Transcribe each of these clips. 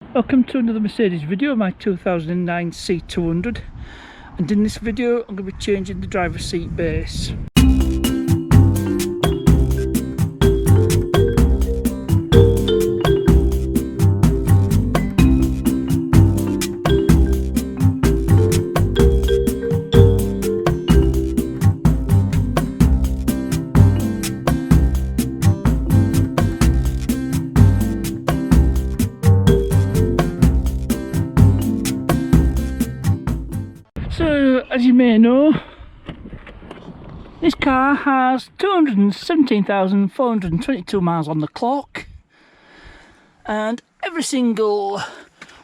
Welcome to another Mercedes video, my 2009 C200, and in this video I'm going to be changing the driver's seat base. So, as you may know, this car has 217,422 miles on the clock, and every single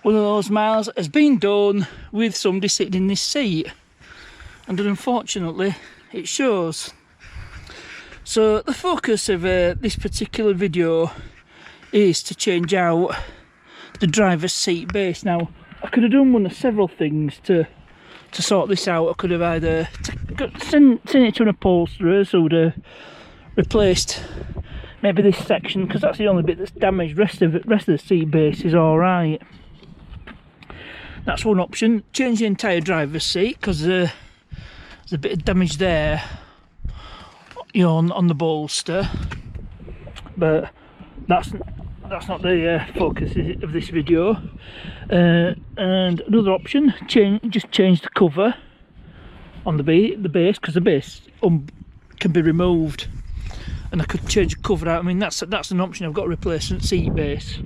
one of those miles has been done with somebody sitting in this seat, and unfortunately it shows. So the focus of this particular video is to change out the driver's seat base. Now, I could have done one of several things to sort this out. I could have either sent it to an upholsterer who would have replaced maybe this section, because that's the only bit that's damaged. Rest of the seat base is alright. That's one option. Change the entire driver's seat, because there's a bit of damage there, you know, on the bolster. But that's not the focus of this video. And another option, just change the cover on the base, because the base can be removed, and I could change the cover out. I mean, that's an option. I've got a replacement seat base,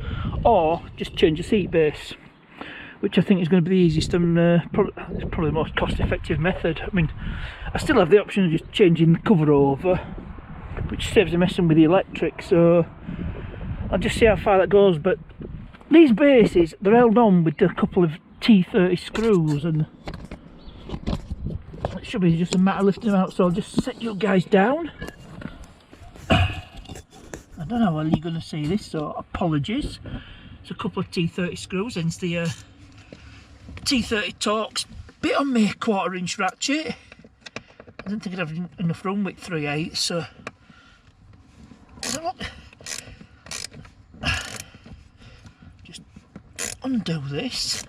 or just change the seat base, which I think is going to be the easiest and probably the most cost-effective method. I mean, I still have the option of just changing the cover over, which saves me messing with the electric. So I'll just see how far that goes. But these bases, they're held on with a couple of T30 screws, and it should be just a matter of lifting them out. So I'll just set you guys down. I don't know how well you're going to see this, so apologies. It's a couple of T30 screws, hence the T30 Torx bit on my 1/4 inch ratchet. I didn't think I'd have enough room with 3/8, so just undo this.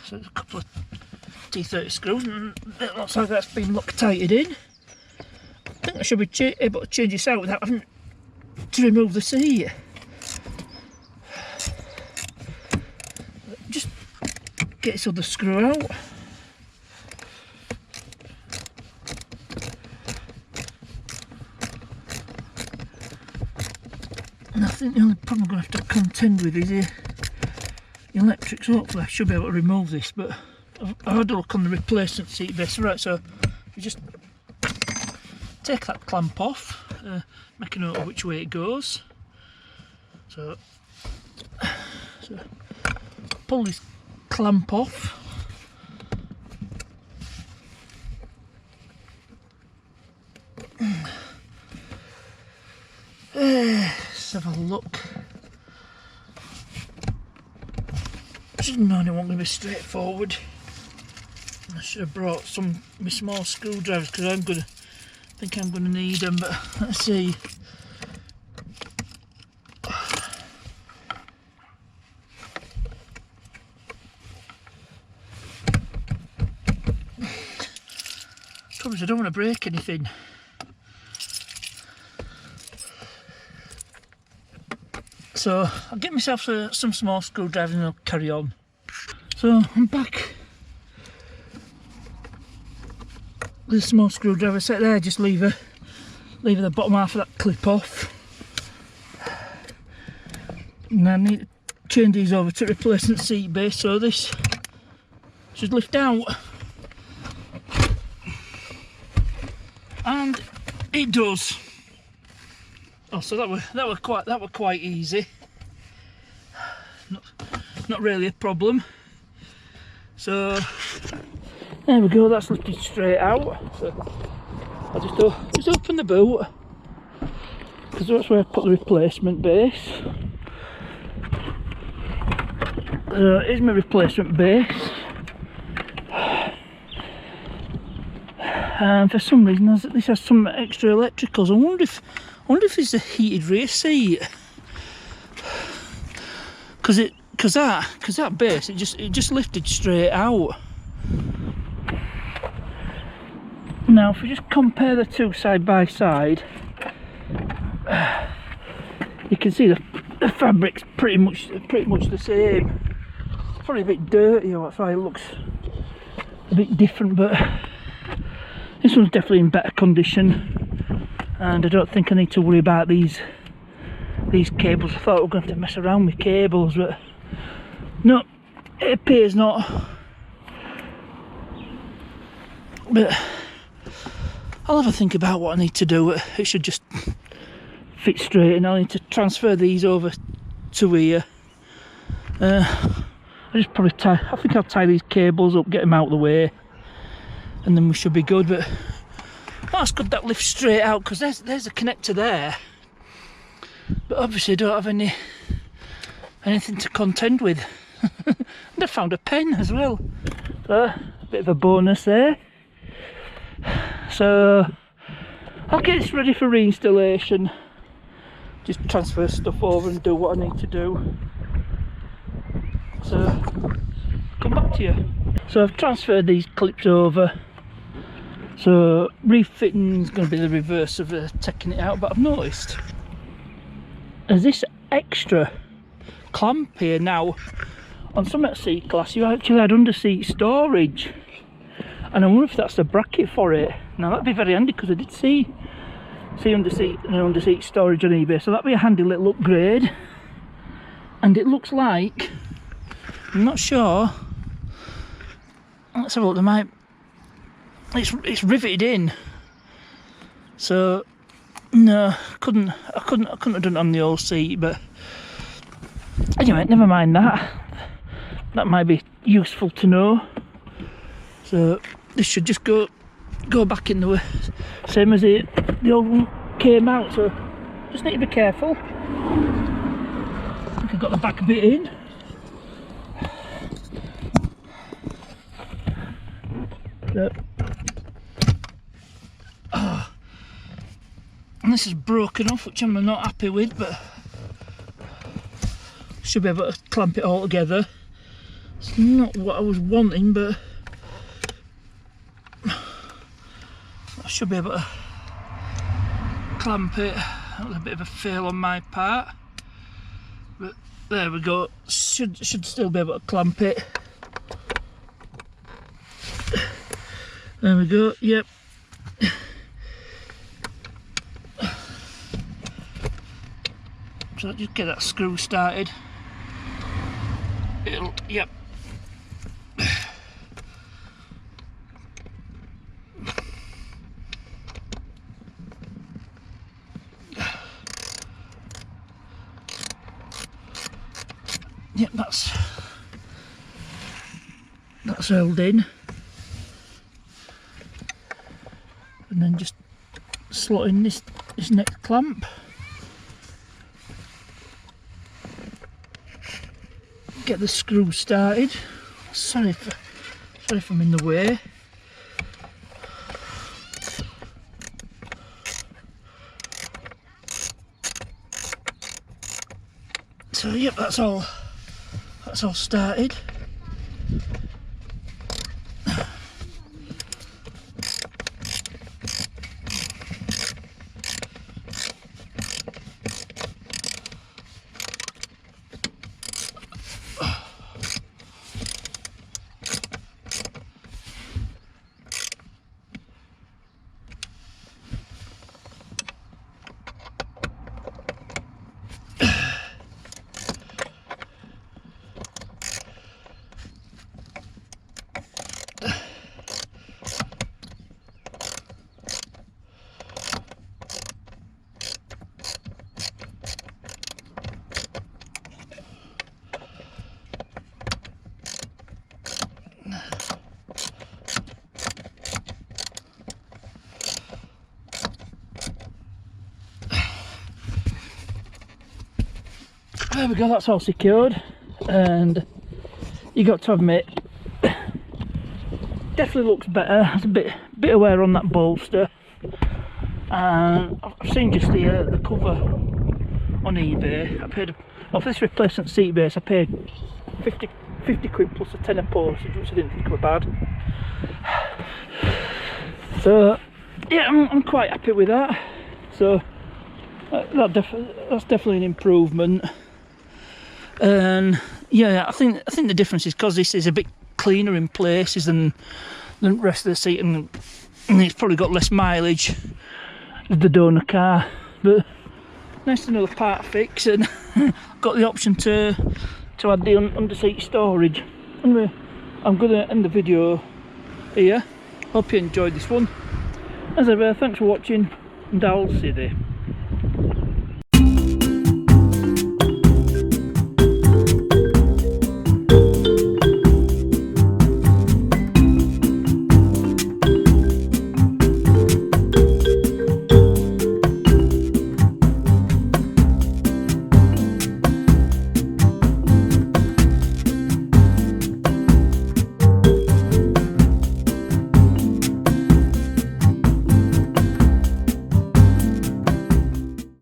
So there's a couple of T30 screws, and it looks like that's been Loctited in. I think I should be able to change this out without having to remove the seat. Just get this other screw out. And I think the only problem I'm going to have to contend with is the electrics. Hopefully I should be able to remove this, but I've had a look on the replacement seat base. Right, so you just take that clamp off, make a note of which way it goes. So pull this clamp off. Let's have a look. I should have known it wasn't going to be straightforward. I should have brought some of my small screwdrivers, because I think I'm going to need them. But let's see. Trouble is, I don't want to break anything. So I'll get myself some small screwdrivers and I'll carry on. So I'm back with a small screwdriver set there. Just leave the bottom half of that clip off. And I need to change these over to replacement seat base, so this should lift out. And it does. Oh, so that were quite easy. Not really a problem. So there we go. That's lifted straight out. So I'll just open the boot, because that's where I put the replacement base. Here's my replacement base. and for some reason this has some extra electricals. I wonder if it's a heated rear seat, because that base, it just lifted straight out. Now if we just compare the two side by side, you can see the fabric's pretty much the same. Probably a bit dirty, that's why it looks a bit different, but this one's definitely in better condition, and I don't think I need to worry about these cables. I thought we were going to have to mess around with cables, but no, it appears not. But I'll have a think about what I need to do. It should just fit straight, and I need to transfer these over to here. I think I'll tie these cables up, get them out of the way, and then we should be good. But that's good, that lifts straight out, because there's a connector there, but obviously I don't have anything to contend with. And I found a pen as well, so a bit of a bonus there. So I'll get this ready for reinstallation, just transfer stuff over and do what I need to do. So come back to you. So I've transferred these clips over, so refitting is going to be the reverse of taking it out. But I've noticed there's this extra clamp here now. On some of the seat class you actually had under seat storage, and I wonder if that's the bracket for it. Now that'd be very handy, because I did see under seat storage on eBay, so that'd be a handy little upgrade. And it looks like, I'm not sure, let's have a look, it's riveted in, so no, I couldn't have done it on the old seat. But anyway, never mind that might be useful to know. So this should just go back in the way, same as the old one came out, so just need to be careful. I think I've got the back bit in. And this is broken off, which I'm not happy with, but should be able to clamp it all together. It's not what I was wanting, but I should be able to clamp it. That was a bit of a fail on my part, but there we go. Should still be able to clamp it. There we go, yep. So just get that screw started. Yep. Yep, that's held in. And then just slot in this next clamp. Get the screw started. Sorry if I'm in the way. So yep, that's all started. There we go, that's all secured, and you got to admit, definitely looks better. It's a bit bit of wear on that bolster, and I've seen just the cover on eBay. I paid, well, for this replacement seat base I paid 50 quid plus a tenner postage, which I didn't think were bad. So yeah, I'm quite happy with that. So that's definitely an improvement. And yeah, I think the difference is because this is a bit cleaner in places than the rest of the seat, and it's probably got less mileage than the donor car. But nice to know the part fix, and got the option to add the under-seat storage. Anyway, I'm going to end the video here. Hope you enjoyed this one. As ever, thanks for watching, and I'll see you there.